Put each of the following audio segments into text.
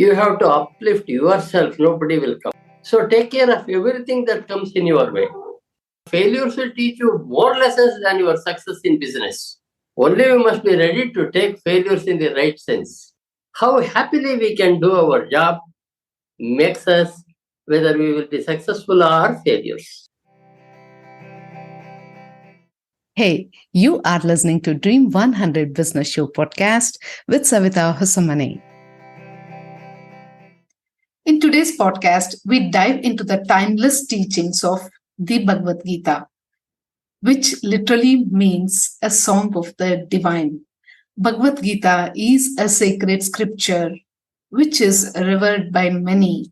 You have to uplift yourself, nobody will come. So take care of everything that comes in your way. Failures will teach you more lessons than your success in business. Only we must be ready to take failures in the right sense. How happily we can do our job makes us whether we will be successful or failures. Hey, you are listening to Dream 100 Business Show podcast with Savita Husamane. In today's podcast, we dive into the timeless teachings of the Bhagavad Gita, which literally means a song of the divine. Bhagavad Gita is a sacred scripture which is revered by many,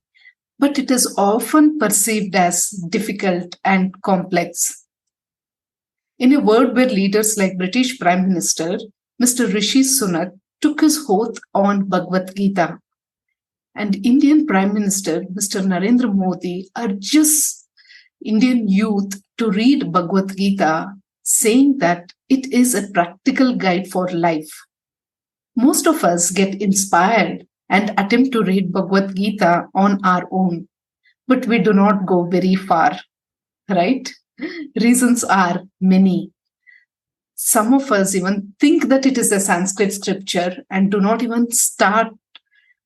but it is often perceived as difficult and complex. In a world where leaders like British Prime Minister Mr. Rishi Sunak took his oath on Bhagavad Gita, and Indian Prime Minister Mr. Narendra Modi urges Indian youth to read Bhagavad Gita, saying that it is a practical guide for life. Most of us get inspired and attempt to read Bhagavad Gita on our own, but we do not go very far, right? Reasons are many. Some of us even think that it is a Sanskrit scripture and do not even start.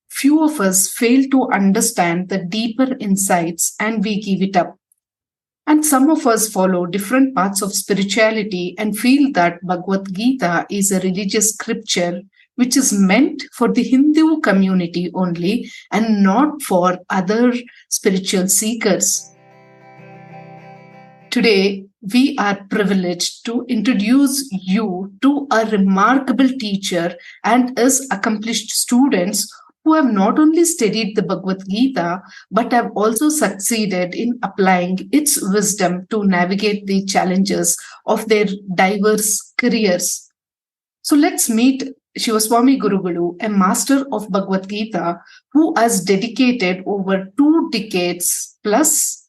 Few of us fail to understand the deeper insights and we give it up. And some of us follow different paths of spirituality and feel that Bhagavad Gita is a religious scripture which is meant for the Hindu community only and not for other spiritual seekers. Today, we are privileged to introduce you to a remarkable teacher and his accomplished students who have not only studied the Bhagavad Gita, but have also succeeded in applying its wisdom to navigate the challenges of their diverse careers. So let's meet Shivaswamy Gurugalu, a master of Bhagavad Gita, who has dedicated over 2 decades plus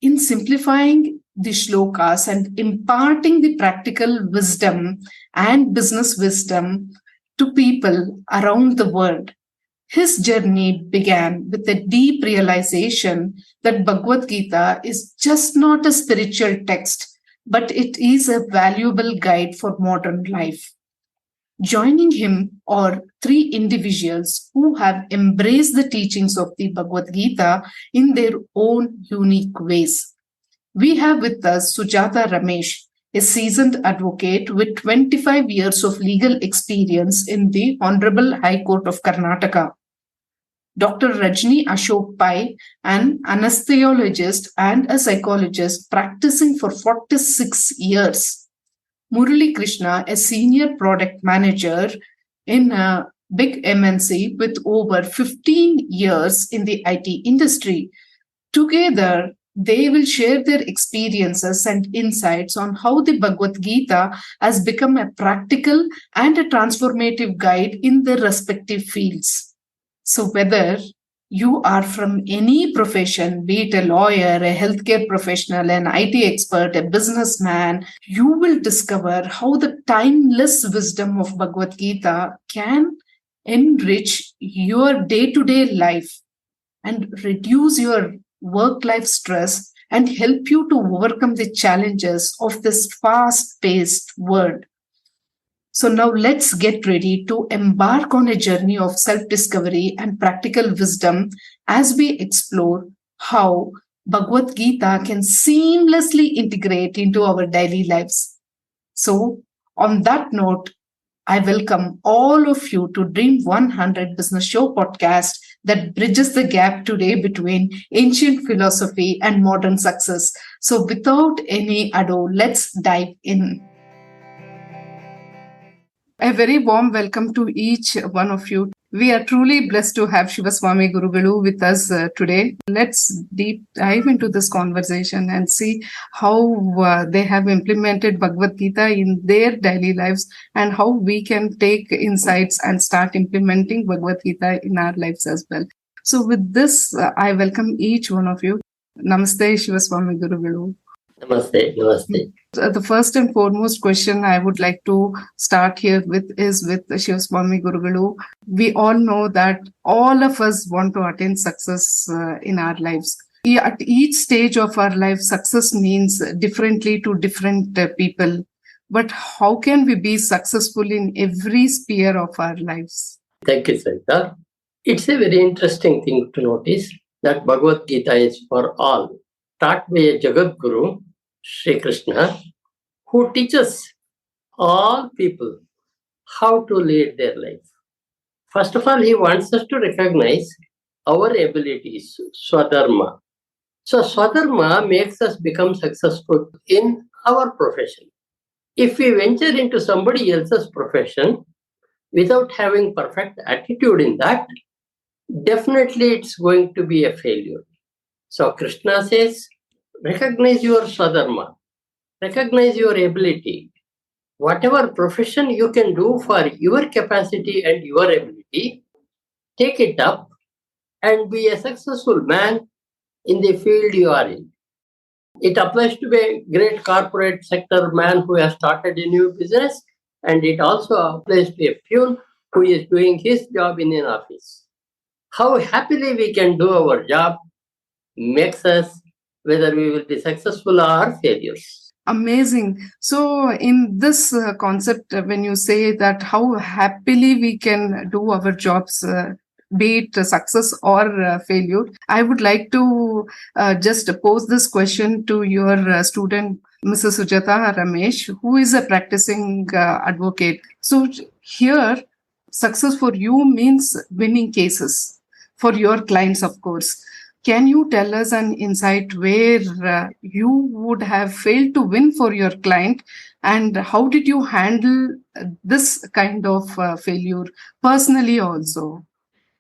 in simplifying the shlokas and imparting the practical wisdom and business wisdom to people around the world. His journey began with a deep realization that Bhagavad Gita is just not a spiritual text, but it is a valuable guide for modern life. Joining him are 3 individuals who have embraced the teachings of the Bhagavad Gita in their own unique ways. We have with us SujathaRamesh, a seasoned advocate with 25 years of legal experience in the Hon'ble High Court of Karnataka. Dr. Rajni Ashok Pai, an anesthesiologist and a psychologist practicing for 46 years. Murali Krishna, a senior product manager in a big MNC with over 15 years in the IT industry. Together, they will share their experiences and insights on how the Bhagavad Gita has become a practical and a transformative guide in their respective fields. So whether you are from any profession, be it a lawyer, a healthcare professional, an IT expert, a businessman, you will discover how the timeless wisdom of Bhagavad Gita can enrich your day-to-day life and reduce your work-life stress and help you to overcome the challenges of this fast-paced world. So now let's get ready to embark on a journey of self-discovery and practical wisdom as we explore how Bhagavad Gita can seamlessly integrate into our daily lives. So on that note, I welcome all of you to Dream 100 Business Show podcast that bridges the gap today between ancient philosophy and modern success. So without any ado, let's dive in. A very warm welcome to each one of you. We are truly blessed to have Shivaswamy Gurugalu with us today. Let's deep dive into this conversation and see how they have implemented Bhagavad Gita in their daily lives and how we can take insights and start implementing Bhagavad Gita in our lives as well. So with this, I welcome each one of you. Namaste, Shivaswamy Gurugalu. Namaste, namaste. The first and foremost question I would like to start here with is with Shivaswamy Gurugalu. We all know that all of us want to attain success in our lives. At each stage of our life, success means differently to different people. But how can we be successful in every sphere of our lives? Thank you, Sarita. It's a very interesting thing to notice that Bhagavad Gita is for all, taught by a Jagat Guru, Sri Krishna, who teaches all people how to lead their life. First of all, he wants us to recognize our abilities, Swadharma. So, Swadharma makes us become successful in our profession. If we venture into somebody else's profession without having perfect attitude in that, definitely it's going to be a failure. So, Krishna says, recognize your Swadharma, recognize your ability. Whatever profession you can do for your capacity and your ability, take it up and be a successful man in the field you are in. It applies to a great corporate sector man who has started a new business, and it also applies to a peon who is doing his job in an office. How happily we can do our job makes us whether we will be successful or failures. Amazing. So, in this concept, when you say that how happily we can do our jobs, be it success or failure, I would like to just pose this question to your student, Mrs. SujathaRamesh, who is a practicing advocate. So, here, success for you means winning cases for your clients, of course. Can you tell us an insight where you would have failed to win for your client, and how did you handle this kind of failure personally also?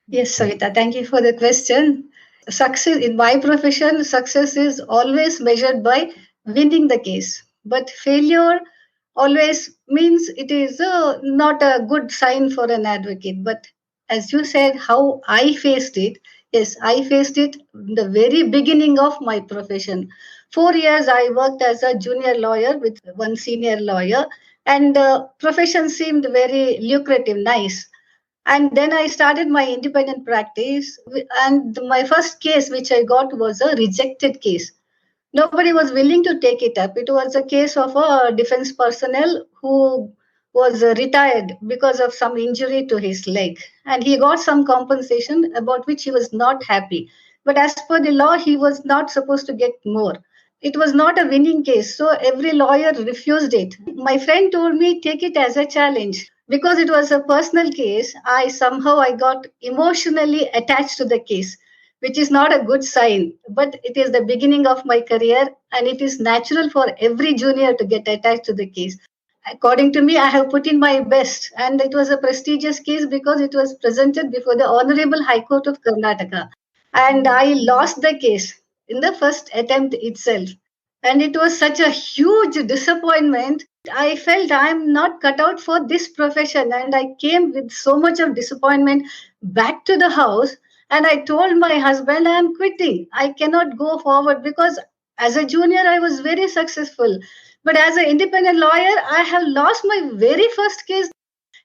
Yes, Savita, thank you for the question. Success in my profession, success is always measured by winning the case. But failure always means it is not a good sign for an advocate. But as you said, how I faced it, yes, I faced it in the very beginning of my profession. 4 years I worked as a junior lawyer with one senior lawyer, and profession seemed very lucrative, nice. And then I started my independent practice, and my first case which I got was a rejected case. Nobody was willing to take it up. It was a case of a defense personnel who was retired because of some injury to his leg, and he got some compensation about which he was not happy. But as per the law, he was not supposed to get more. It was not a winning case, so every lawyer refused it. My friend told me take it as a challenge. Because it was a personal case, I got emotionally attached to the case, which is not a good sign. But it is the beginning of my career, and it is natural for every junior to get attached to the case. According to me, I have put in my best, and it was a prestigious case because it was presented before the Honorable High Court of Karnataka. And I lost the case in the first attempt itself. And it was such a huge disappointment. I felt I'm not cut out for this profession, and I came with so much of disappointment back to the house. And I told my husband, I'm quitting. I cannot go forward because as a junior, I was very successful. But as an independent lawyer, I have lost my very first case.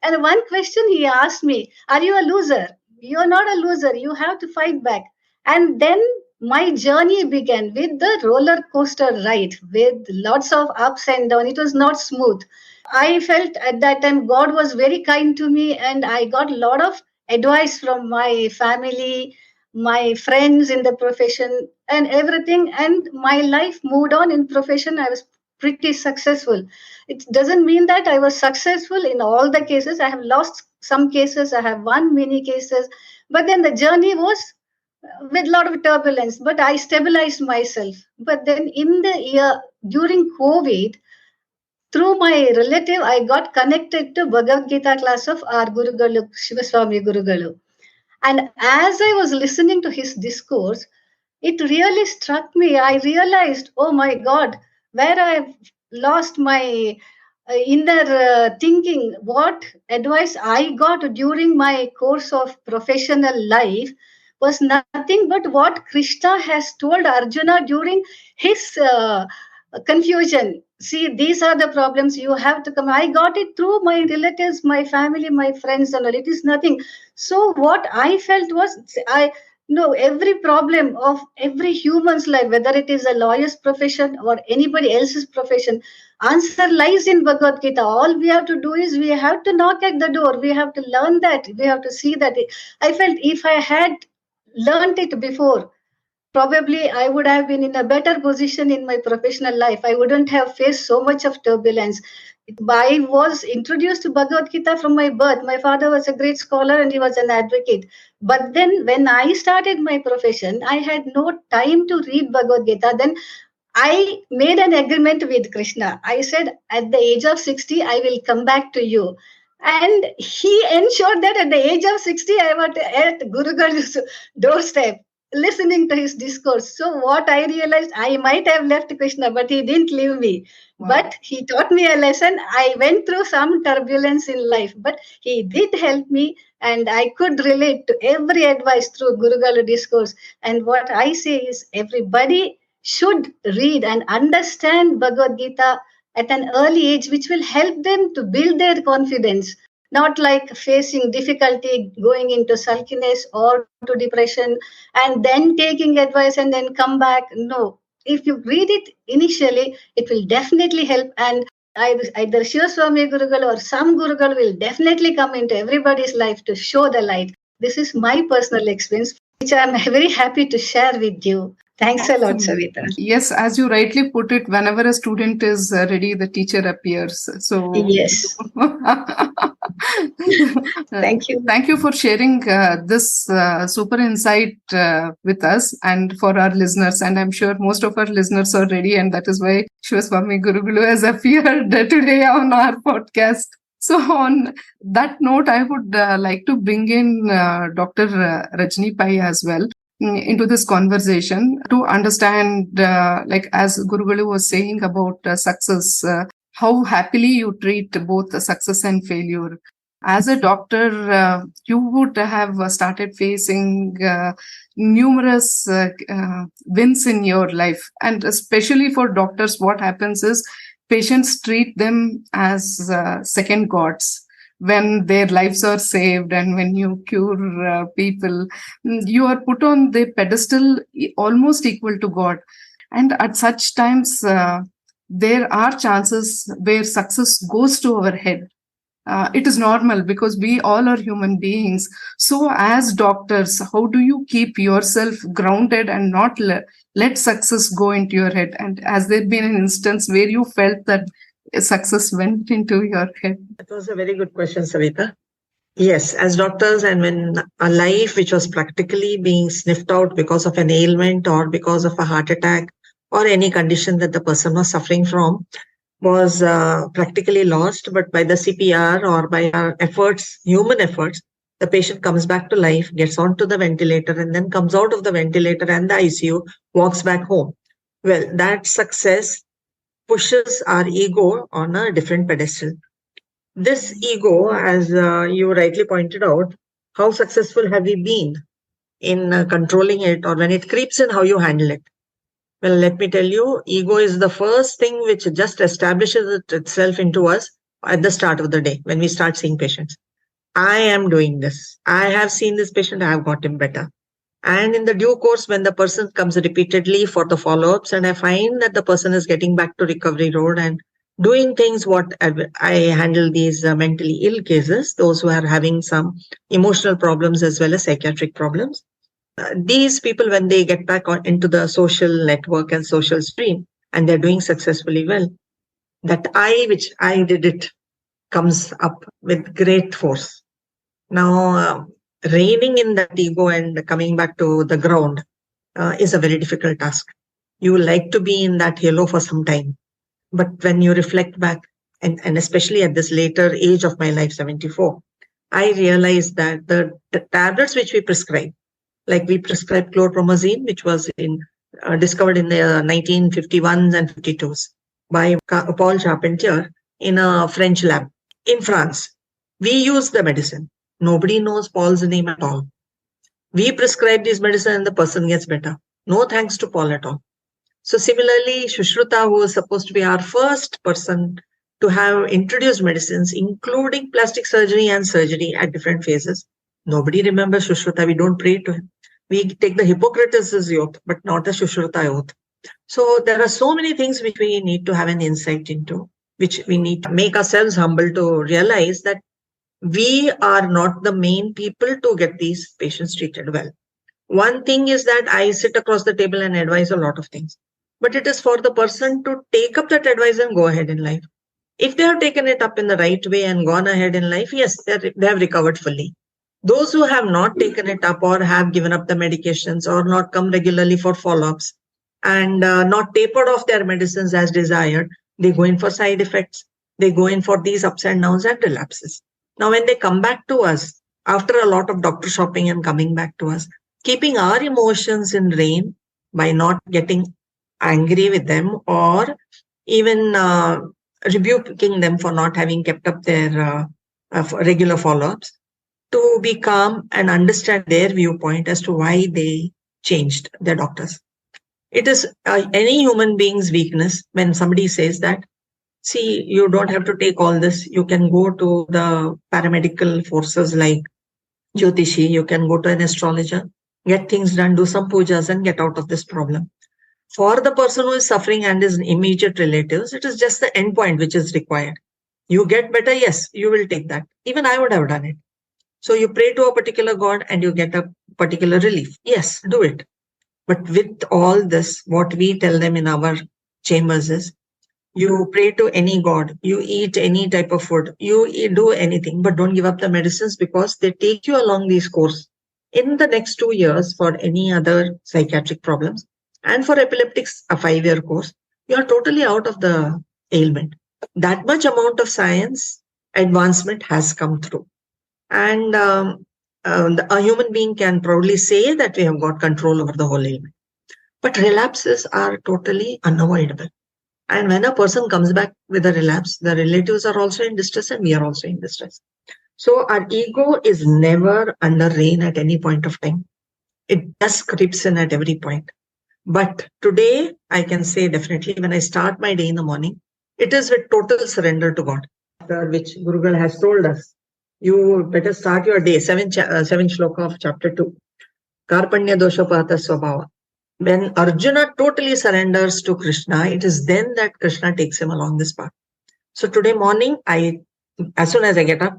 And one question he asked me, are you a loser? You're not a loser. You have to fight back. And then my journey began with the roller coaster ride with lots of ups and downs. It was not smooth. I felt at that time God was very kind to me, and I got a lot of advice from my family, my friends in the profession, and everything. And my life moved on in profession. I was pretty successful. It doesn't mean that I was successful in all the cases. I have lost some cases, I have won many cases, but then the journey was with a lot of turbulence, but I stabilized myself. But then in the year during COVID, through my relative, I got connected to Bhagavad Gita class of our Gurugalu, Shivaswamy Gurugalu. And as I was listening to his discourse, it really struck me. I realized, oh my God, where I've lost my inner thinking, what advice I got during my course of professional life was nothing but what Krishna has told Arjuna during his confusion. See, these are the problems you have to come. I got it through my relatives, my family, my friends, and all. It is nothing. So what I felt was, I know every problem of every human's life, whether it is a lawyer's profession or anybody else's profession, answer lies in Bhagavad Gita. All we have to do is we have to knock at the door. We have to learn that. We have to see that. I felt if I had learned it before, probably I would have been in a better position in my professional life. I wouldn't have faced so much of turbulence. I was introduced to Bhagavad Gita from my birth. My father was a great scholar and he was an advocate. But then when I started my profession, I had no time to read Bhagavad Gita. Then I made an agreement with Krishna. I said, at the age of 60, I will come back to you. And he ensured that at the age of 60, I was at Gurugalu's doorstep, listening to his discourse. So what I realized, I might have left Krishna, but he didn't leave me. Wow. But he taught me a lesson. I went through some turbulence in life, but he did help me, and I could relate to every advice through Gurugalu discourse. And what I say is, everybody should read and understand Bhagavad Gita at an early age, which will help them to build their confidence. Not like facing difficulty, going into sulkiness or to depression, and then taking advice and then come back. No, if you read it initially, it will definitely help. And either Shivaswamy Gurugalu or some Gurugalu will definitely come into everybody's life to show the light. This is my personal experience, which I'm very happy to share with you. Thanks a lot, Savita. Yes, as you rightly put it, whenever a student is ready, the teacher appears. So yes. Thank you. Thank you for sharing this super insight with us and for our listeners. And I'm sure most of our listeners are ready, and that is why Shivaswamy Gurugalu has appeared today on our podcast. So on that note, I would like to bring in Dr. Rajni Pai as well into this conversation to understand, like as Gurugalu was saying about success, how happily you treat both the success and failure. As a doctor, you would have started facing numerous wins in your life. And especially for doctors, what happens is patients treat them as second gods. When their lives are saved and when you cure people, you are put on the pedestal almost equal to God. And at such times, there are chances where success goes to our head. It is normal because we all are human beings. So as doctors, how do you keep yourself grounded and not let success go into your head? And has there been an instance where you felt that success went into your head? That was a very good question, Savita. Yes, as doctors, and when a life which was practically being sniffed out because of an ailment or because of a heart attack or any condition that the person was suffering from was practically lost, but by the CPR or by our efforts, human efforts, the patient comes back to life, gets onto the ventilator, and then comes out of the ventilator and the ICU, walks back home. Well, that success pushes our ego on a different pedestal. This ego, as you rightly pointed out, how successful have we been in controlling it, or when it creeps in, how you handle it? Well, let me tell you, ego is the first thing which just establishes itself into us at the start of the day when we start seeing patients. I am doing this. I have seen this patient. I have got him better. And in the due course, when the person comes repeatedly for the follow-ups, and I find that the person is getting back to recovery road and doing things what I handle these mentally ill cases, those who are having some emotional problems as well as psychiatric problems. These people, when they get back into the social network and social stream, and they're doing successfully well, that which I did it, comes up with great force. Now, reining in that ego and coming back to the ground is a very difficult task. You like to be in that halo for some time. But when you reflect back, and especially at this later age of my life, 74, I realized that the tablets which we prescribe, like we prescribe chlorpromazine, which was discovered in the 1951s and 52s by Paul Charpentier in a French lab in France. We use the medicine. Nobody knows Paul's name at all. We prescribe this medicine and the person gets better. No thanks to Paul at all. So similarly, Shushruta, who was supposed to be our first person to have introduced medicines, including plastic surgery and surgery at different phases. Nobody remembers Shushruta. We don't pray to him. We take the Hippocrates' oath, but not the Shushruta oath. So there are so many things which we need to have an insight into, which we need to make ourselves humble to realize that we are not the main people to get these patients treated well. One thing is that I sit across the table and advise a lot of things, but it is for the person to take up that advice and go ahead in life. If they have taken it up in the right way and gone ahead in life, yes, they have recovered fully. Those who have not taken it up or have given up the medications or not come regularly for follow-ups and not tapered off their medicines as desired, they go in for side effects. They go in for these ups and downs and relapses. Now, when they come back to us after a lot of doctor shopping and coming back to us, keeping our emotions in rein by not getting angry with them or even rebuking them for not having kept up their regular follow-ups, to be calm and understand their viewpoint as to why they changed their doctors. It is any human being's weakness when somebody says that, see, you don't have to take all this. You can go to the paramedical forces like Jyotishi. You can go to an astrologer, get things done, do some pujas and get out of this problem. For the person who is suffering and his immediate relatives, it is just the end point which is required. You get better, yes, you will take that. Even I would have done it. So you pray to a particular God and you get a particular relief. Yes, do it. But with all this, what we tell them in our chambers is, you pray to any God, you eat any type of food, you do anything, but don't give up the medicines because they take you along these course. In the next 2 years for any other psychiatric problems, and for epileptics, a 5-year course, you are totally out of the ailment. That much amount of science advancement has come through. And a human being can proudly say that we have got control over the whole ailment. But relapses are totally unavoidable. And when a person comes back with a relapse, the relatives are also in distress and we are also in distress. So our ego is never under rein at any point of time. It just creeps in at every point. But today, I can say definitely when I start my day in the morning, it is with total surrender to God, which Gurugalu has told us. You better start your day, 7 shloka of chapter 2. Karpanya dosha pata swabhava. When Arjuna totally surrenders to Krishna, it is then that Krishna takes him along this path. So today morning, as soon as I get up,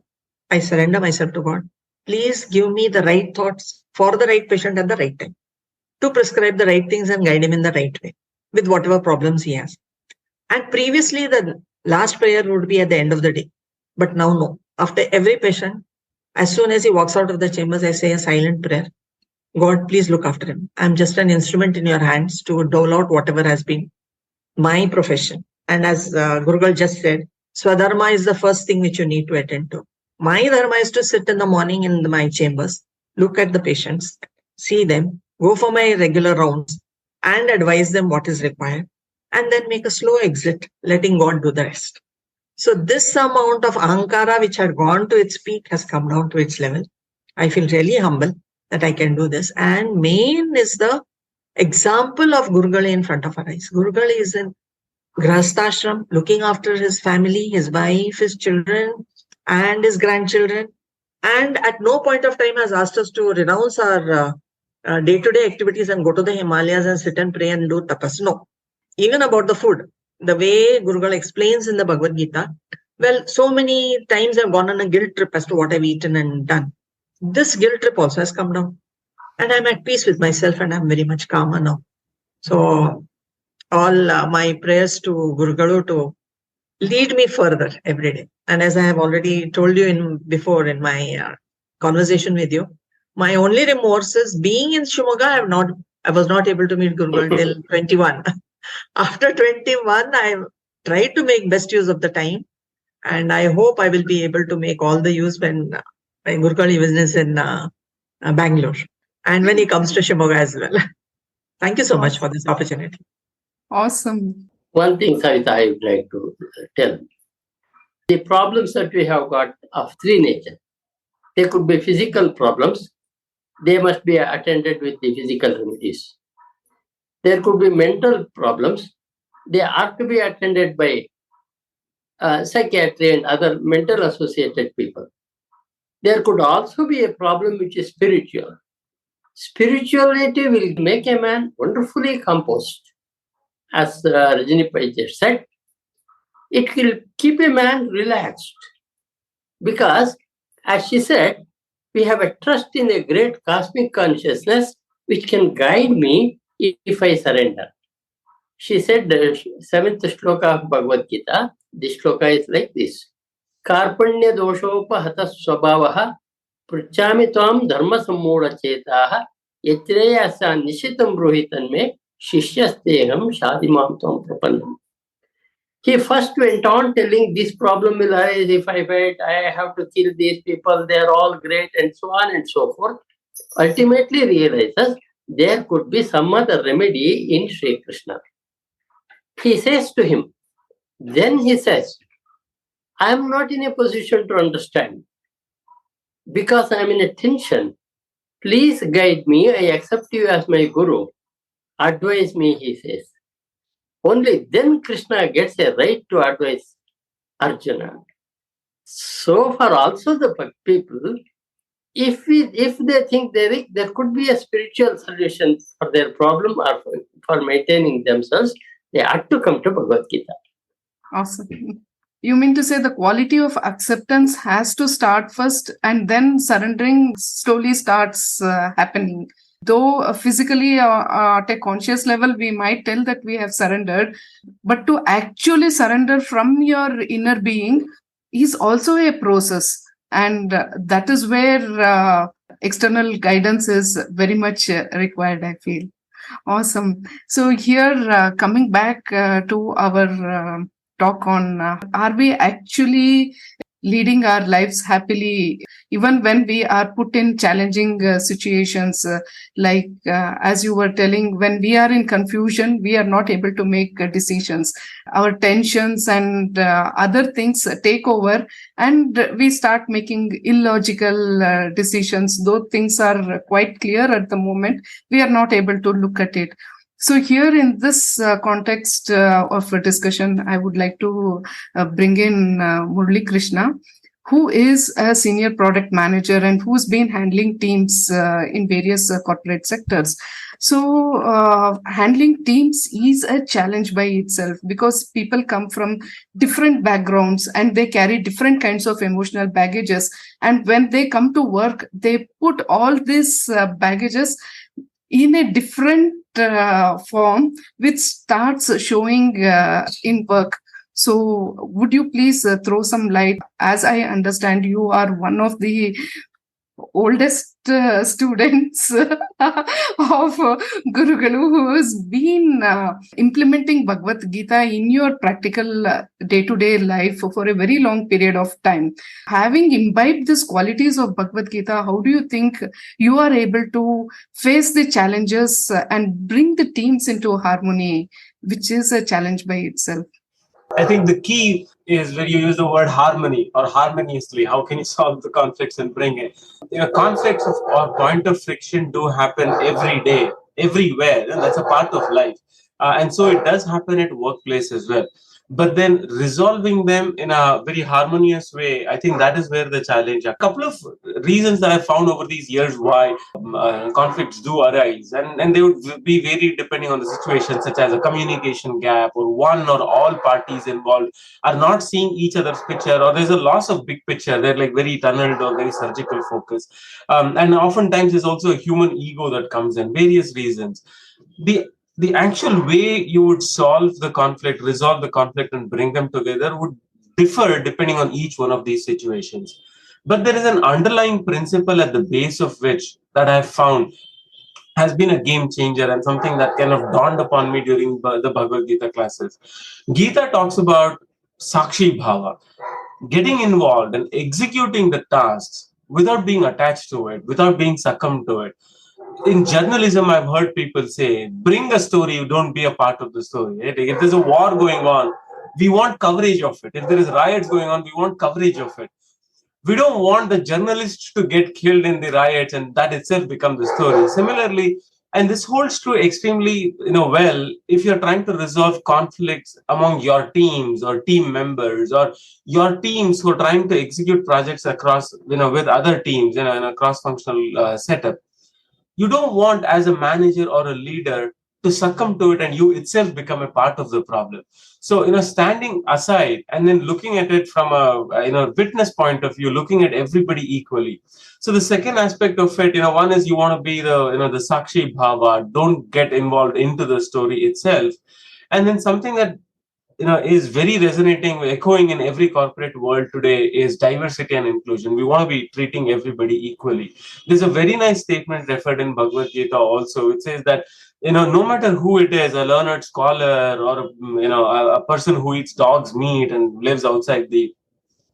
I surrender myself to God. Please give me the right thoughts for the right patient at the right time, to prescribe the right things and guide him in the right way with whatever problems he has. And previously, the last prayer would be at the end of the day. But now, no. After every patient, as soon as he walks out of the chambers, I say a silent prayer. God, please look after him. I'm just an instrument in your hands to dole out whatever has been my profession. And as Gurugalu just said, Swadharma is the first thing which you need to attend to. My dharma is to sit in the morning in my chambers, look at the patients, see them, go for my regular rounds and advise them what is required, and then make a slow exit, letting God do the rest. So this amount of ahankara which had gone to its peak has come down to its level. I feel really humble that I can do this. And main is the example of Gurugalu in front of our eyes. Gurugalu is in Grahasthashram, looking after his family, his wife, his children, and his grandchildren. And at no point of time has asked us to renounce our day-to-day activities and go to the Himalayas and sit and pray and do tapas. No. Even about the food, the way Gurugalu explains in the Bhagavad Gita, well, so many times I've gone on a guilt trip as to what I've eaten and done. This guilt trip also has come down. And I'm at peace with myself and I'm very much calmer now. So all my prayers to Gurugalu to lead me further every day. And as I have already told you before in my conversation with you, my only remorse is being in Shimoga, I was not able to meet Gurugalu till 21. After 21, I tried to make best use of the time. And I hope I will be able to make all the use when Gurugalu is in Bangalore. And when he comes to Shimoga as well. Thank you so much for this opportunity. Awesome. One thing, Savita, I would like to tell. The problems that we have got of three nature. They could be physical problems. They must be attended with the physical remedies. There could be mental problems. They are to be attended by psychiatry and other mental associated people. There could also be a problem which is spiritual. Spirituality will make a man wonderfully composed. As Rajini Pai just said, it will keep a man relaxed. Because, as she said, we have a trust in a great cosmic consciousness which can guide me if I surrender. She said the seventh shloka of Bhagavad Gita, this shloka is like this. Karpanya doshopahata swabhavaha pruchami tvam dharma sammoda chetaha yatreyasa nishitam bruhitan me shishyasteham shadimam tvam prapannam. He first went on telling this problem will arise if I fight, I have to kill these people, they are all great, and so on and so forth. Ultimately realizes there could be some other remedy in Sri Krishna. He says to him, then he says, I am not in a position to understand because I am in a tension. Please guide me. I accept you as my guru. Advise me, he says. Only then Krishna gets a right to advise Arjuna. So far also the people, if they think there could be a spiritual solution for their problem or for maintaining themselves, they ought to come to Bhagavad Gita. Awesome. You mean to say the quality of acceptance has to start first and then surrendering slowly starts happening. Though physically at a conscious level, we might tell that we have surrendered, but to actually surrender from your inner being is also a process. And that is where external guidance is very much required, I feel. Awesome. So here, coming back to our talk on are we actually leading our lives happily even when we are put in challenging situations, like as you were telling, when we are in confusion, we are not able to make decisions. Our tensions and other things take over and we start making illogical decisions. Though things are quite clear at the moment, we are not able to look at it. So here in this context of a discussion, I would like to bring in Murali Krishna, who is a senior product manager and who's been handling teams in various corporate sectors. So handling teams is a challenge by itself because people come from different backgrounds and they carry different kinds of emotional baggages. And when they come to work, they put all these baggages in a different form, which starts showing in work. So would you please throw some light? As I understand, you are one of the oldest students of Gurugalu who has been implementing Bhagavad Gita in your practical day-to-day life for a very long period of time. Having imbibed these qualities of Bhagavad Gita, how do you think you are able to face the challenges and bring the teams into harmony, which is a challenge by itself? I think the key is when you use the word harmony or harmoniously. How can you solve the conflicts and bring it? Conflicts or point of friction do happen every day, everywhere, and that's a part of life. And so it does happen at workplace as well. But then resolving them in a very harmonious way, I think that is where the challenge. A couple of reasons that I've found over these years why conflicts do arise, and they would be varied depending on the situation, such as a communication gap, or one or all parties involved are not seeing each other's picture, or there's a loss of big picture. They're like very tunneled or very surgical focus. And oftentimes there's also a human ego that comes in, various reasons. The actual way you would solve the conflict, resolve the conflict, and bring them together would differ depending on each one of these situations. But there is an underlying principle at the base of which that I've found has been a game changer and something that kind of dawned upon me during the Bhagavad Gita classes. Gita talks about Sakshi Bhava, getting involved and executing the tasks without being attached to it, without being succumbed to it. In journalism, I've heard people say, bring a story, you don't be a part of the story. Right? If there's a war going on, we want coverage of it. If there is riots going on, we want coverage of it. We don't want the journalists to get killed in the riots and that itself becomes the story. Similarly, And this holds true extremely, well, if you're trying to resolve conflicts among your teams or team members, or your teams who are trying to execute projects across, with other teams, in a cross-functional setup. You don't want, as a manager or a leader, to succumb to it and you itself become a part of the problem. So, standing aside and then looking at it from a witness point of view, looking at everybody equally. So the second aspect of it, one is you want to be the Sakshi Bhava, don't get involved into the story itself. And then something that is very resonating, echoing in every corporate world today is diversity and inclusion. We want to be treating everybody equally. There's a very nice statement referred in Bhagavad Gita also, which says that, no matter who it is, a learned scholar or, a person who eats dog's meat and lives outside the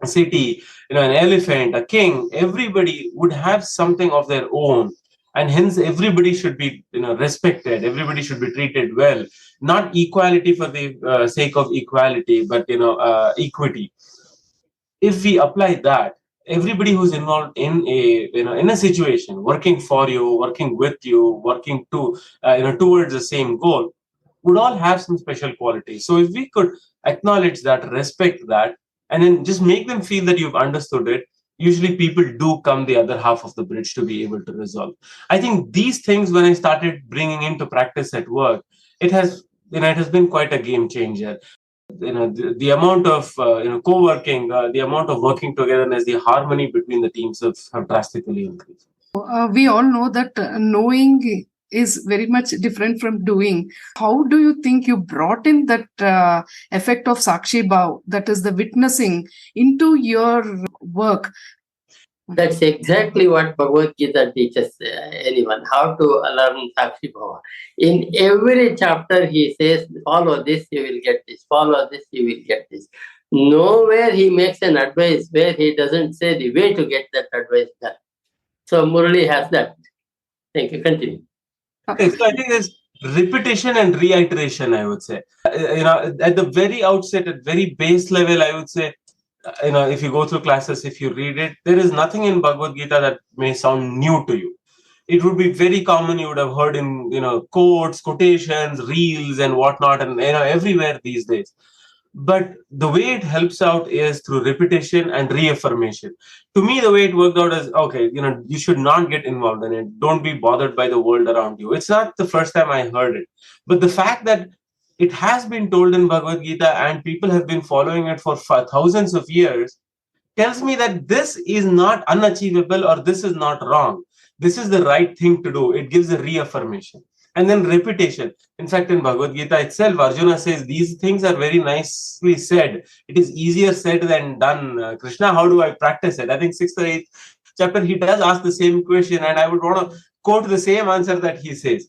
city, an elephant, a king, everybody would have something of their own. And hence everybody should be respected, everybody should be treated well, not equality for the sake of equality, but equity. If we apply that, everybody who's involved in a situation, working for you, working with you, working to towards the same goal, would all have some special qualities. So if we could acknowledge that, respect that, and then just make them feel that you've understood it, usually people do come the other half of the bridge to be able to resolve. I think these things, when I started bringing into practice at work, it has been quite a game changer. The amount of co-working, the amount of working togetherness, the harmony between the teams have drastically increased. We all know that knowing is very much different from doing. How do you think you brought in that effect of Sakshi Bhav, that is the witnessing, into your work? That's exactly what Bhagavad Gita teaches anyone, how to learn Sakshi Bhava. In every chapter, he says, follow this, you will get this. Follow this, you will get this. Nowhere he makes an advice where he doesn't say the way to get that advice done. So Murali has that. Thank you. Continue. Okay, so I think there's repetition and reiteration, I would say. At the very outset, at very base level, I would say, if you go through classes, if you read it, there is nothing in Bhagavad Gita that may sound new to you. It would be very common. You would have heard in, quotes, quotations, reels and whatnot, and, everywhere these days. But the way it helps out is through repetition and reaffirmation. To me, the way it worked out is, okay, you should not get involved in it. Don't be bothered by the world around you. It's not the first time I heard it. But the fact that it has been told in Bhagavad Gita and people have been following it for thousands of years tells me that this is not unachievable or this is not wrong. This is the right thing to do. It gives a reaffirmation. And then repetition. In fact, in Bhagavad Gita itself, Arjuna says these things are very nicely said. It is easier said than done. Krishna, how do I practice it? I think 6th or 8th chapter, he does ask the same question, and I would want to quote the same answer that he says.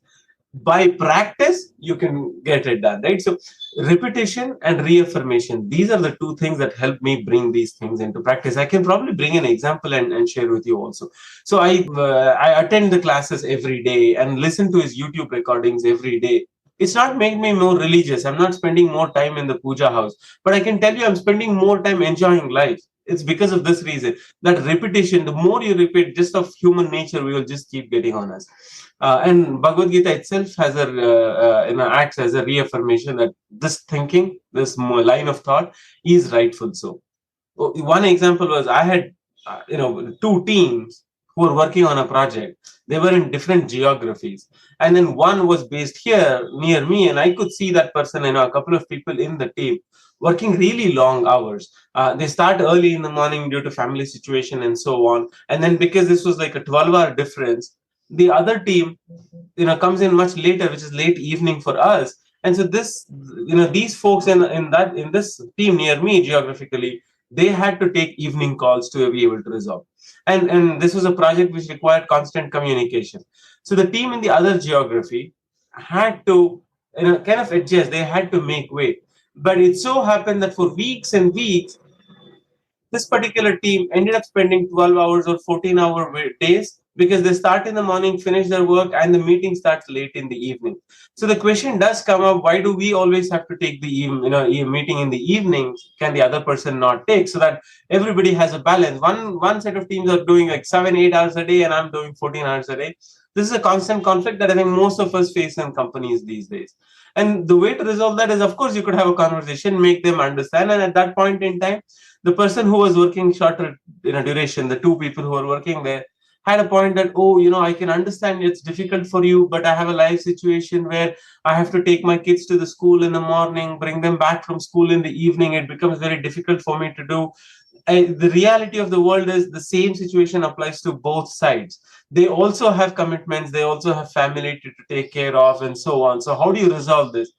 By practice, you can get it done, right? So repetition and reaffirmation, these are the two things that help me bring these things into practice. I can probably bring an example and share with you also. So I attend the classes every day and listen to his YouTube recordings every day. It's not making me more religious. I'm not spending more time in the puja house, but I can tell you I'm spending more time enjoying life. It's because of this reason, that repetition, the more you repeat, just of human nature, we will just keep getting on us. And Bhagavad Gita itself has acts as a reaffirmation that this thinking, this line of thought is rightful. So one example was I had, two teams who were working on a project. They were in different geographies. And then one was based here near me, and I could see that person, a couple of people in the team working really long hours. They start early in the morning due to family situation and so on. And then because this was like a 12-hour difference, the other team, comes in much later, which is late evening for us. And so this, these folks in this team near me geographically, they had to take evening calls to be able to resolve. And this was a project which required constant communication. So the team in the other geography had to, kind of adjust. They had to make way. But it so happened that for weeks and weeks, this particular team ended up spending 12 hours or 14-hour days, because they start in the morning, finish their work, and the meeting starts late in the evening. So the question does come up, why do we always have to take the meeting in the evening? Can the other person not take? So that everybody has a balance. One set of teams are doing like 7-8 hours a day, and I'm doing 14 hours a day. This is a constant conflict that I think most of us face in companies these days. And the way to resolve that is, of course, you could have a conversation, make them understand. And at that point in time, the person who was working shorter duration, the two people who were working there, had a point that, oh, I can understand it's difficult for you, but I have a life situation where I have to take my kids to the school in the morning, bring them back from school in the evening. It becomes very difficult for me to do. The reality of the world is the same situation applies to both sides. They also have commitments, they also have family to take care of, and so on. So how do you resolve this?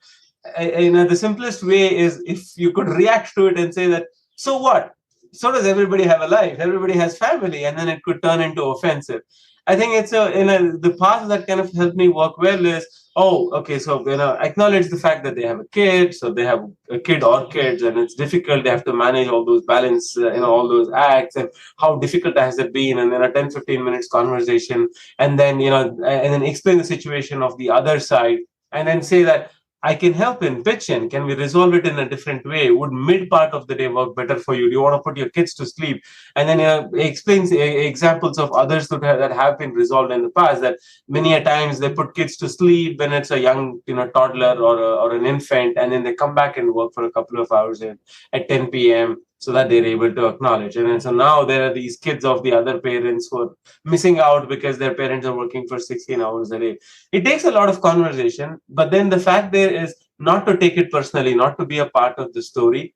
The simplest way is if you could react to it and say that, so what? So does everybody have a life? Everybody has family, and then it could turn into offensive. I think it's the path that kind of helped me work well is, oh, okay, so acknowledge the fact that they have a kid, so they have a kid or kids, and it's difficult. They have to manage all those balance, all those acts, and how difficult has it been, and then a 10-15 minutes conversation, and then and then explain the situation of the other side, and then say that I can help in, pitch in. Can we resolve it in a different way? Would mid part of the day work better for you? Do you want to put your kids to sleep? And then explains examples of others that have been resolved in the past. That many a times they put kids to sleep when it's a young toddler or an infant, and then they come back and work for a couple of hours at 10 p.m. so that they're able to acknowledge. And then, so now there are these kids of the other parents who are missing out because their parents are working for 16 hours a day. It takes a lot of conversation, but then the fact there is not to take it personally, not to be a part of the story,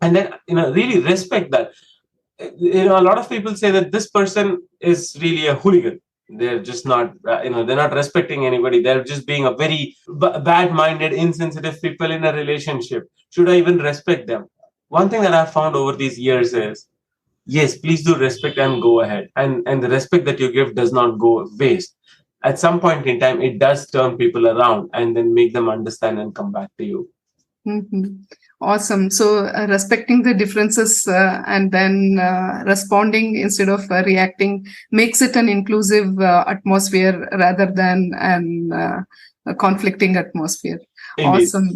and then really respect that. A lot of people say that this person is really a hooligan. They're just not, they're not respecting anybody. They're just being a very bad-minded, insensitive people in a relationship. Should I even respect them? One thing that I've found over these years is, yes, please do respect and go ahead. And the respect that you give does not go waste. At some point in time, it does turn people around and then make them understand and come back to you. Mm-hmm. Awesome. So respecting the differences and then responding instead of reacting makes it an inclusive atmosphere rather than a conflicting atmosphere. Indeed. Awesome.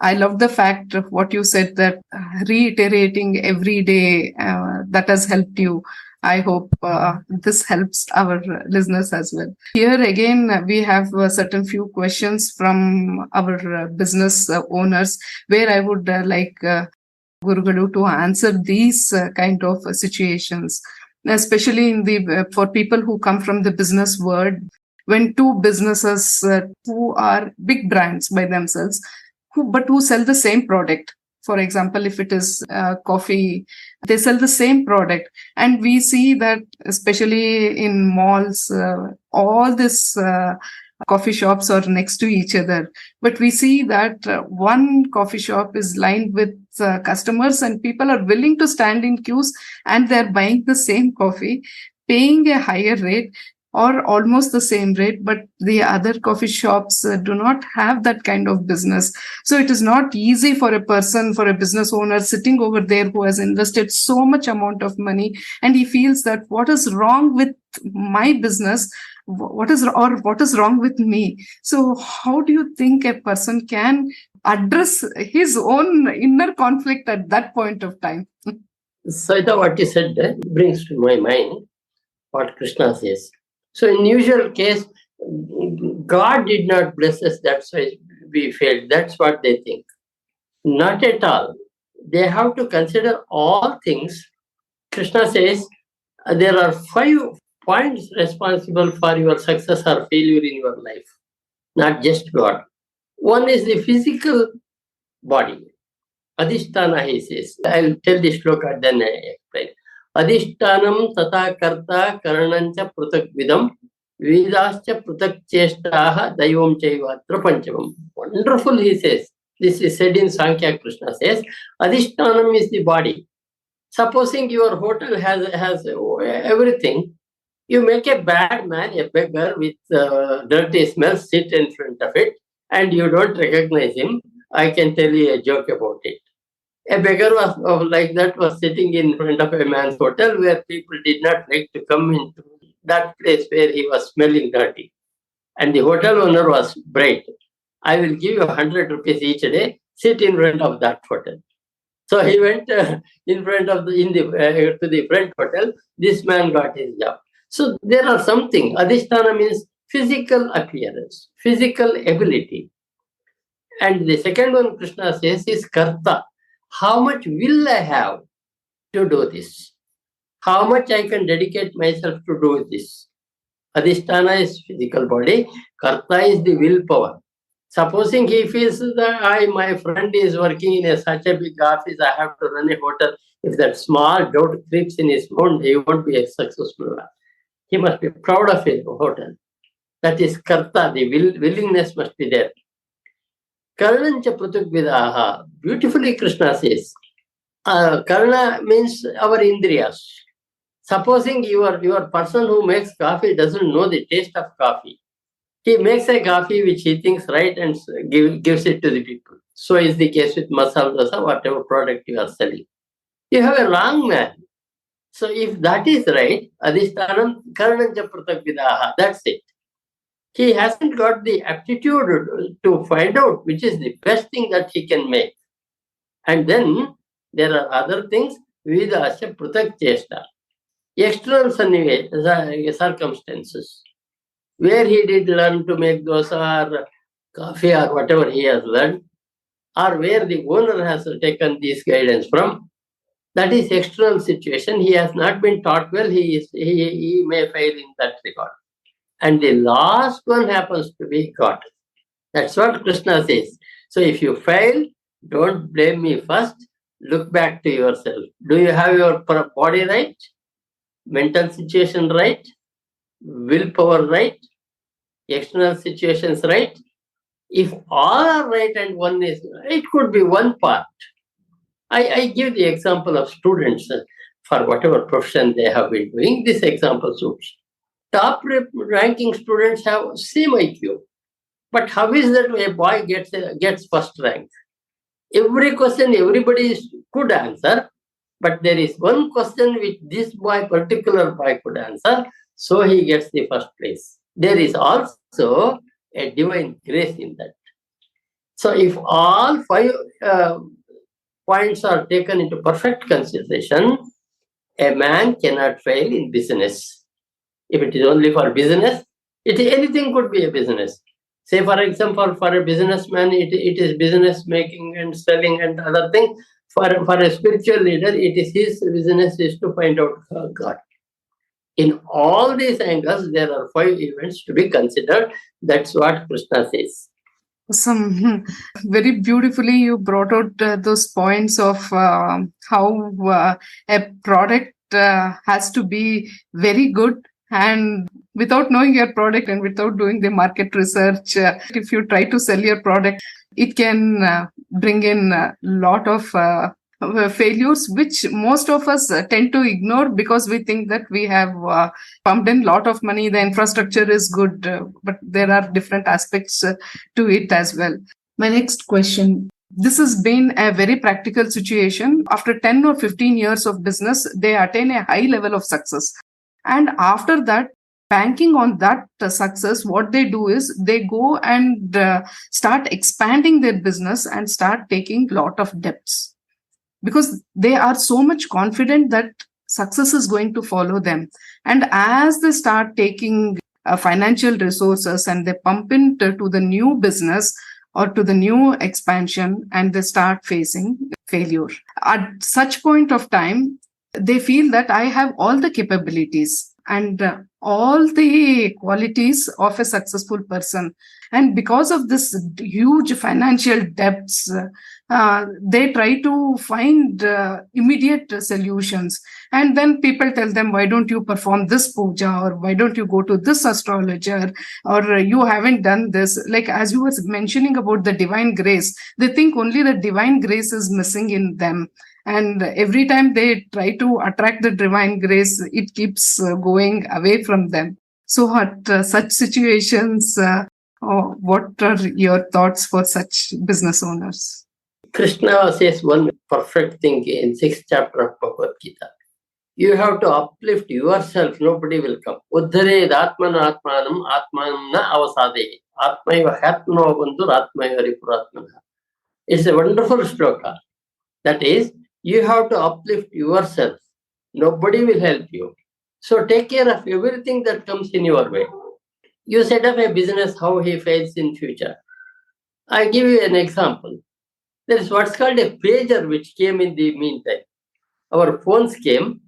I love the fact of what you said, that reiterating every day that has helped you. I hope this helps our listeners as well. Here again, we have a certain few questions from our business owners, where I would like Gurugalu to answer these kind of situations, especially for people who come from the business world. When two businesses who are big brands by themselves, but who sell the same product. For example, if it is coffee, they sell the same product. And we see that, especially in malls, all these coffee shops are next to each other. But we see that one coffee shop is lined with customers, and people are willing to stand in queues, and they're buying the same coffee, paying a higher rate or almost the same rate, but the other coffee shops do not have that kind of business. So it is not easy for a person, for a business owner sitting over there who has invested so much amount of money, and he feels that what is wrong with my business, what is wrong with me. So how do you think a person can address his own inner conflict at that point of time? Saida, what you said brings to my mind what Krishna says. So in usual case, God did not bless us, that's why we failed. That's what they think. Not at all. They have to consider all things. Krishna says there are 5 points responsible for your success or failure in your life, not just God. One is the physical body. Adhisthana, he says. I'll tell the shloka, then I explain. Adhishtanam tata karta karanancha prutak vidam vidascha prutak cheshtaha daivam chaivatra panchamam. Wonderful, he says. This is said in Sankhya. Krishna says, Adhishtanam is the body. Supposing your hotel has everything, you make a bad man, a beggar with dirty smell, sit in front of it, and you don't recognize him. I can tell you a joke about it. A beggar was sitting in front of a man's hotel where people did not like to come into that place where he was smelling dirty. And the hotel owner was bright. I will give you 100 rupees each day. Sit in front of that hotel. So he went to the front hotel. This man got his job. So there are something. Adhisthana means physical appearance, physical ability. And the second one Krishna says is karta. How much will I have to do this? How much I can dedicate myself to do this? Adhisthana is physical body, karta is the willpower. Supposing he feels that my friend is working in such a big office, I have to run a hotel. If that small doubt creeps in his mind, he won't be a successful man. He must be proud of his hotel. That is karta, the willingness must be there. Karnancha pruthugvidaha. Beautifully Krishna says. Karna means our indriyas. Supposing your person who makes coffee doesn't know the taste of coffee. He makes a coffee which he thinks right and gives it to the people. So is the case with masala dosa, whatever product you are selling. You have a wrong man. So if that is right, adhisthanam karnancha pruthagvidaha, that's it. He hasn't got the aptitude to find out which is the best thing that he can make. And then there are other things, vidasya pruthak chesta. External circumstances, where he did learn to make dosa or coffee or whatever he has learned, or where the owner has taken this guidance from, that is external situation. He has not been taught well, he may fail in that regard. And the last one happens to be God. That's what Krishna says. So if you fail, don't blame me first, look back to yourself. Do you have your body right? Mental situation right? Willpower right? External situations right? If all are right and one is, it could be one part. I give the example of students for whatever profession they have been doing. This example suits. Top ranking students have same IQ. But how is that a boy gets first rank? Every question everybody could answer, but there is one question which this particular boy could answer, so he gets the first place. There is also a divine grace in that. So if all 5 points are taken into perfect consideration, a man cannot fail in business. If it is only for business, anything could be a business. Say, for example, for a businessman, it is business making and selling and other things. For a spiritual leader, it is his business is to find out God. In all these angles, there are 5 events to be considered. That's what Krishna says. Awesome. Very beautifully you brought out those points of how a product has to be very good, and without knowing your product and without doing the market research, if you try to sell your product, it can bring in a lot of failures, which most of us tend to ignore because we think that we have pumped in a lot of money, the infrastructure is good, but there are different aspects to it as well. My next question. This has been a very practical situation. After 10 or 15 years of business, they attain a high level of success. And after that, banking on that success, what they do is they go and start expanding their business and start taking a lot of debts, because they are so much confident that success is going to follow them. And as they start taking financial resources and they pump into the new business or to the new expansion, and they start facing failure. At such point of time, they feel that I have all the capabilities and all the qualities of a successful person. And because of this huge financial debts, they try to find immediate solutions. And then people tell them, why don't you perform this puja, or why don't you go to this astrologer, or you haven't done this. Like as you were mentioning about the divine grace, they think only the divine grace is missing in them. And every time they try to attract the divine grace, it keeps going away from them. So at such situations, what are your thoughts for such business owners? Krishna says one perfect thing in 6th chapter of Bhagavad Gita. You have to uplift yourself, nobody will come. Uddhared atmana atmanam atmanam na avasade. Atmaiva hatmano bandhur atmaiva ripuratmana. It's a wonderful shloka. That is, you have to uplift yourself. Nobody will help you. So take care of everything that comes in your way. You set up a business, how he fails in future. I give you an example. There is what's called a pager which came in the meantime. Our phones came,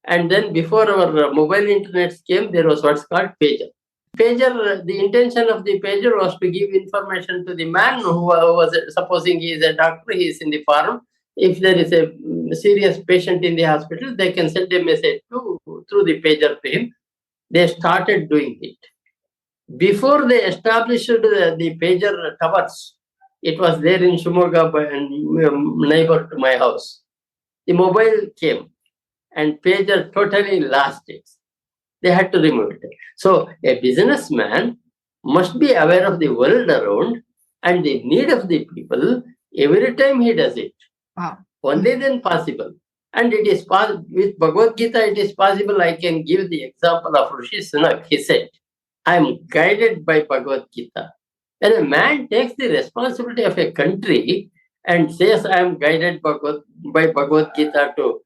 and then before our mobile internets came, there was what's called pager. Pager, the intention of the pager was to give information to the man who was, supposing he is a doctor, he is in the farm. If there is a serious patient in the hospital, they can send a message through the pager to him. They started doing it. Before they established the pager towers, it was there in Shimoga, neighbor to my house. The mobile came and pager totally lost it. They had to remove it. So a businessman must be aware of the world around and the need of the people every time he does it. Wow. Only then possible. And it is possible. With Bhagavad Gita, it is possible. I can give the example of Rishi Sunak. He said, I am guided by Bhagavad Gita. When a man takes the responsibility of a country and says, I am guided by Bhagavad Gita to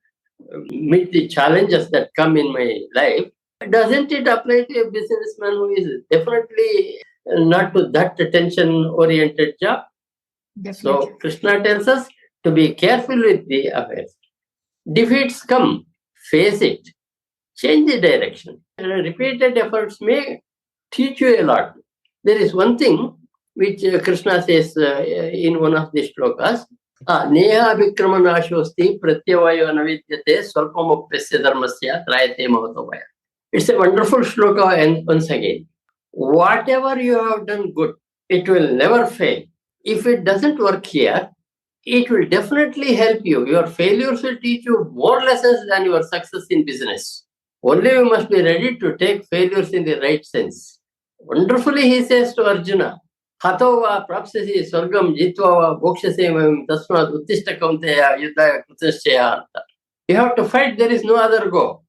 meet the challenges that come in my life, doesn't it apply to a businessman who is definitely not to that attention-oriented job? Definitely. So Krishna tells us to be careful with the affairs. Defeats come, face it, change the direction. Repeated efforts may teach you a lot. There is one thing which Krishna says in one of the shlokas, Neha Abhikrama Nashosti Pratyavayo Navidyate Swalpamapyasya Dharmasya Trayate Mahatavaya. It's a wonderful shloka, and once again, whatever you have done good, it will never fail. If it doesn't work here, it will definitely help you. Your failures will teach you more lessons than your success in business. Only you must be ready to take failures in the right sense. Wonderfully, he says to Arjuna, Hatova prapsasi swargam jitva bhokshase tasmad uttishta kaunteya yudhaya kutashya. You have to fight, there is no other go.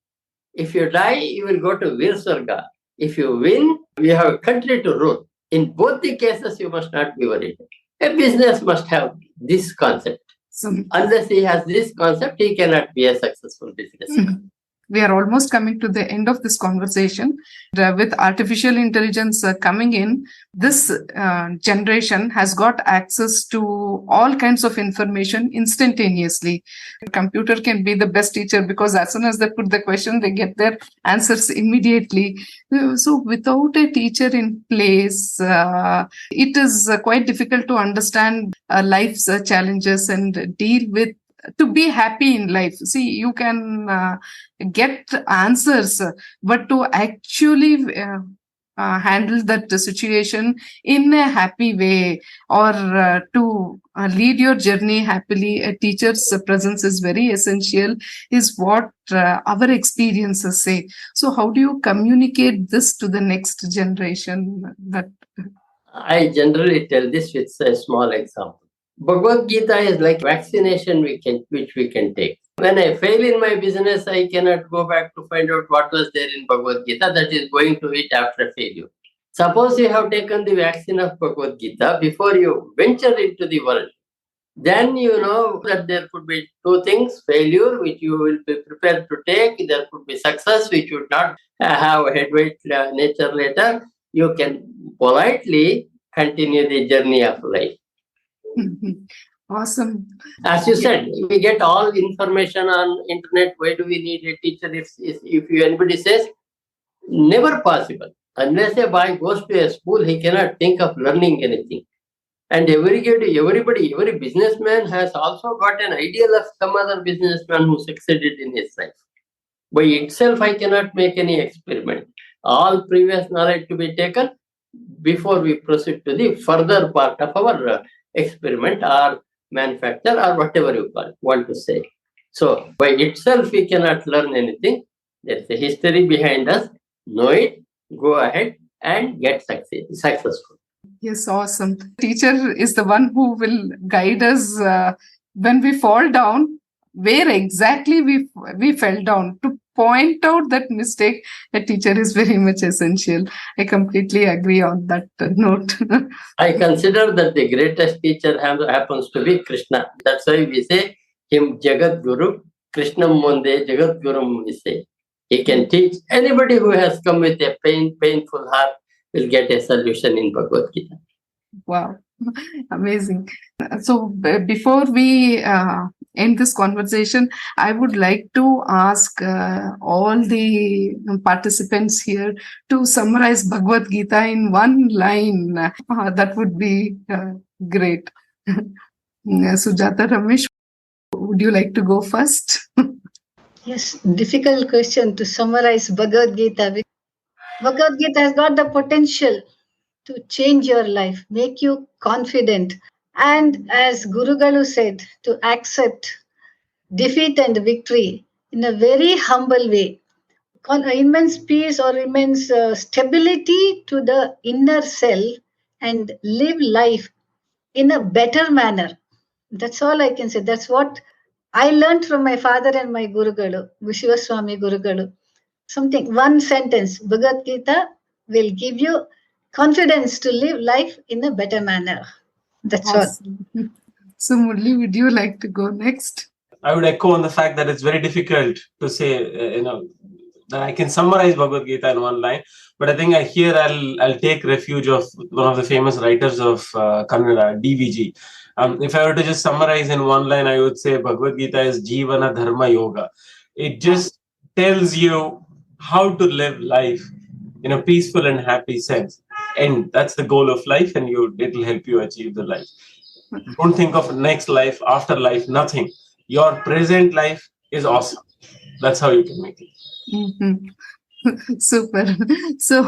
If you die, you will go to Vir Swarga. If you win, you have a country to rule. In both the cases, you must not be worried. A business must have this concept. Unless he has this concept, he cannot be a successful businessman. We are almost coming to the end of this conversation. With artificial intelligence coming in, this generation has got access to all kinds of information instantaneously. The computer can be the best teacher because as soon as they put the question, they get their answers immediately. So without a teacher in place, it is quite difficult to understand life's challenges and deal with, to be happy in life. See, you can get answers, but to actually handle that situation in a happy way, or to lead your journey happily, a teacher's presence is very essential, is what our experiences say. So how do you communicate this to the next generation? That I generally tell this with a small example. Bhagavad Gita is like vaccination which we can take. When I fail in my business, I cannot go back to find out what was there in Bhagavad Gita that is going to it after failure. Suppose you have taken the vaccine of Bhagavad Gita before you venture into the world. Then you know that there could be two things: failure, which you will be prepared to take; there could be success, which would not have headweight nature later. You can politely continue the journey of life. Awesome. As you said, we get all information on internet. Why do we need a teacher? If anybody says, never possible. Unless a boy goes to a school, he cannot think of learning anything. And every businessman has also got an ideal of some other businessman who succeeded in his life. By itself, I cannot make any experiment. All previous knowledge to be taken before we proceed to the further part of our experiment or manufacture or whatever you want to say. So by itself, we cannot learn anything. There's a history behind us. Know it, go ahead and get successful. Yes, awesome. Teacher is the one who will guide us when we fall down, where exactly we fell down. To point out that mistake, a teacher is very much essential. I completely agree on that note. I consider that the greatest teacher happens to be Krishna. That's why we say him Jagat Guru, Krishnam Monde Jagat Gurum, we say. He can teach anybody who has come with a painful heart will get a solution in Bhagavad Gita. Wow, amazing. So before we end this conversation, I would like to ask all the participants here to summarize Bhagavad Gita in one line. That would be great. SujathaRamesh, would you like to go first? Yes, difficult question to summarize Bhagavad Gita. Bhagavad Gita has got the potential to change your life, make you confident, and as Gurugalu said, to accept defeat and victory in a very humble way. Immense peace or immense stability to the inner self and live life in a better manner. That's all I can say. That's what I learned from my father and my Gurugalu, Shivaswamy Gurugalu. Something, one sentence, Bhagavad Gita will give you confidence to live life in a better manner. That's awesome. All. So, Murli, would you like to go next? I would echo on the fact that it's very difficult to say, that I can summarize Bhagavad Gita in one line. But I think I'll take refuge of one of the famous writers of Kannada, DVG. If I were to just summarize in one line, I would say Bhagavad Gita is Jivana Dharma Yoga. It just tells you how to live life in a peaceful and happy sense. And that's the goal of life, and it'll help you achieve the life. Don't think of next life, after life, nothing. Your present life is awesome. That's how you can make it. Mm-hmm. Super. So,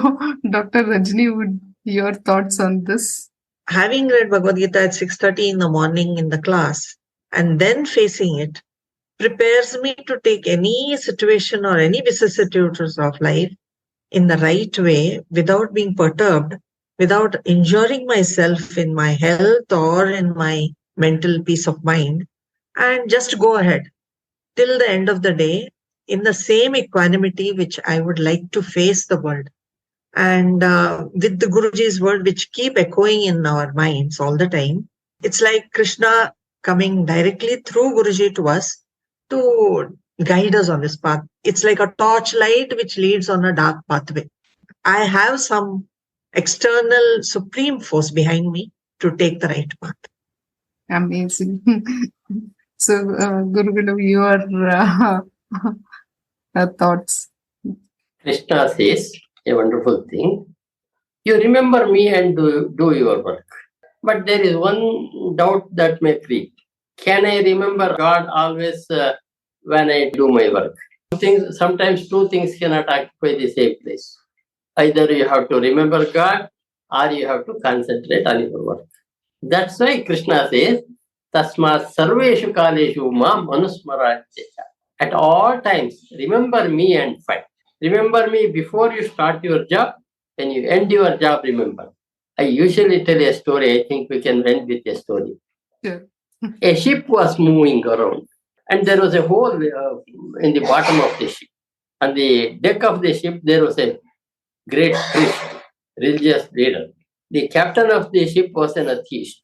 Dr. Rajni, would your thoughts on this? Having read Bhagavad Gita at 6:30 in the morning in the class and then facing it prepares me to take any situation or any vicissitudes of life in the right way without being perturbed, without injuring myself in my health or in my mental peace of mind, and just go ahead till the end of the day in the same equanimity which I would like to face the world. And with the Guruji's word, which keep echoing in our minds all the time, it's like Krishna coming directly through Guruji to us to guide us on this path. It's like a torchlight which leads on a dark pathway. I have some external supreme force behind me to take the right path. Amazing. So, Gurugalu, your thoughts. Krishna says a wonderful thing. You remember me and do your work. But there is one doubt that may creep. Can I remember God always when I do my work? Sometimes two things cannot occupy the same place. Either you have to remember God or you have to concentrate on your work. That's why Krishna says, Tasmat sarveshu kaleshu mam manusmaratycha. At all times, remember me and fight. Remember me before you start your job. When you end your job, remember. I usually tell a story. I think we can end with a story. Sure. A ship was moving around, and there was a hole in the bottom of the ship. On the deck of the ship, there was a great priest, religious leader. The captain of the ship was an atheist.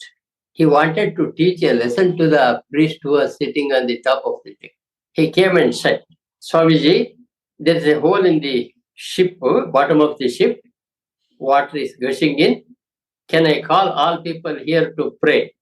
He wanted to teach a lesson to the priest who was sitting on the top of the deck. He came and said, Swamiji, there is a hole in the ship, bottom of the ship. Water is gushing in. Can I call all people here to pray?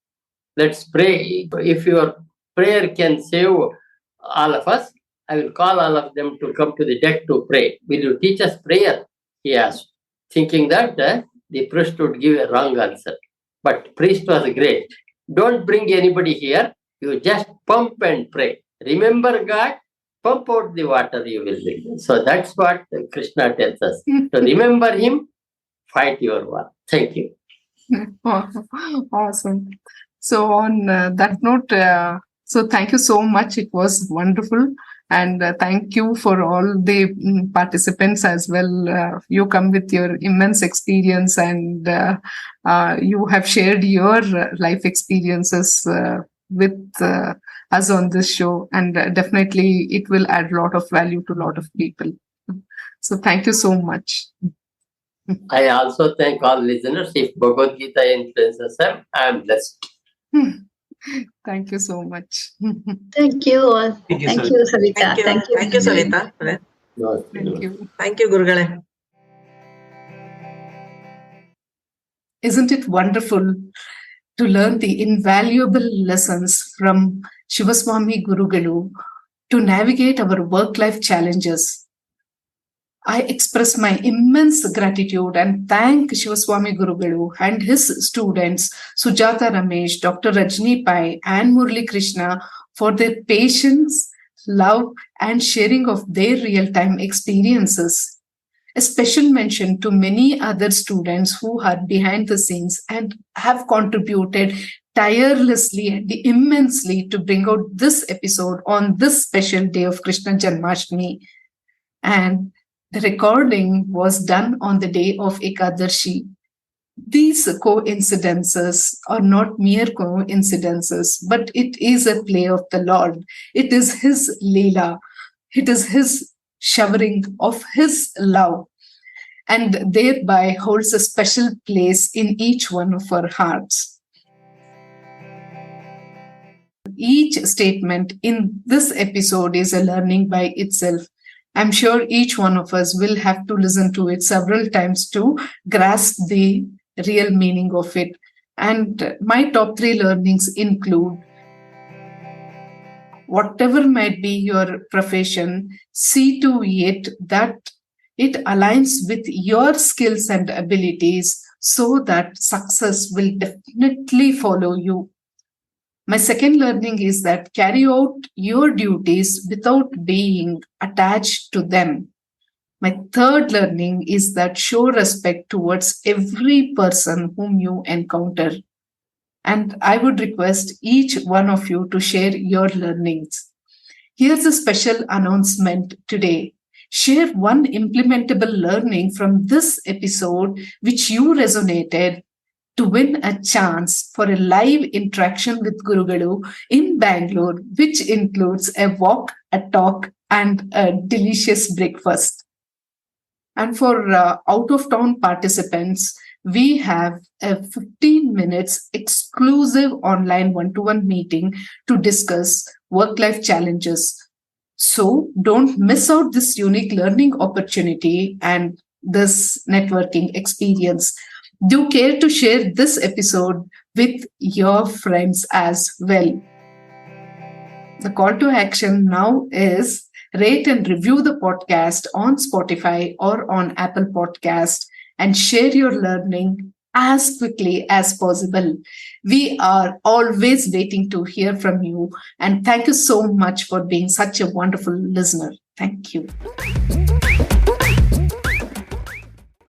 Let's pray. If your prayer can save all of us, I will call all of them to come to the deck to pray. Will you teach us prayer? He asked, thinking that the priest would give a wrong answer. But priest was great. Don't bring anybody here. You just pump and pray. Remember God, pump out the water you will drink. So that's what Krishna tells us. To remember him, fight your war. Thank you. Awesome. So on that note, so thank you so much. It was wonderful. And thank you for all the participants as well. You come with your immense experience and you have shared your life experiences with us on this show. And definitely it will add a lot of value to a lot of people. So thank you so much. I also thank all listeners. If Bhagavad Gita influences them, I am blessed. Thank you so much. Thank you all. Thank you, Savita. Thank you, Savita. No, Thank you. Thank you, Gurugale. Isn't it wonderful to learn the invaluable lessons from Shivaswamy Gurugalu to navigate our work-life challenges? I express my immense gratitude and thank Shivaswamy Gurugalu and his students, SujathaRamesh, Dr. Rajni Pai, and Murli Krishna, for their patience, love, and sharing of their real-time experiences. A special mention to many other students who are behind the scenes and have contributed tirelessly and immensely to bring out this episode on this special day of Krishna Janmashtami. And the recording was done on the day of Ekadashi. These coincidences are not mere coincidences, but it is a play of the Lord. It is His Leela. It is His showering of His love, and thereby holds a special place in each one of our hearts. Each statement in this episode is a learning by itself. I'm sure each one of us will have to listen to it several times to grasp the real meaning of it. And my top 3 learnings include: whatever might be your profession, see to it that it aligns with your skills and abilities so that success will definitely follow you. My second learning is that carry out your duties without being attached to them. My third learning is that show respect towards every person whom you encounter. And I would request each one of you to share your learnings. Here's a special announcement today. Share one implementable learning from this episode which you resonated to win a chance for a live interaction with Gurugalu in Bangalore, which includes a walk, a talk, and a delicious breakfast. And for out-of-town participants, we have a 15 minutes exclusive online one-to-one meeting to discuss work-life challenges. So don't miss out this unique learning opportunity and this networking experience. Do care to share this episode with your friends as well. The call to action now is rate and review the podcast on Spotify or on Apple Podcast and share your learning as quickly as possible. We are always waiting to hear from you, and thank you so much for being such a wonderful listener. Thank you.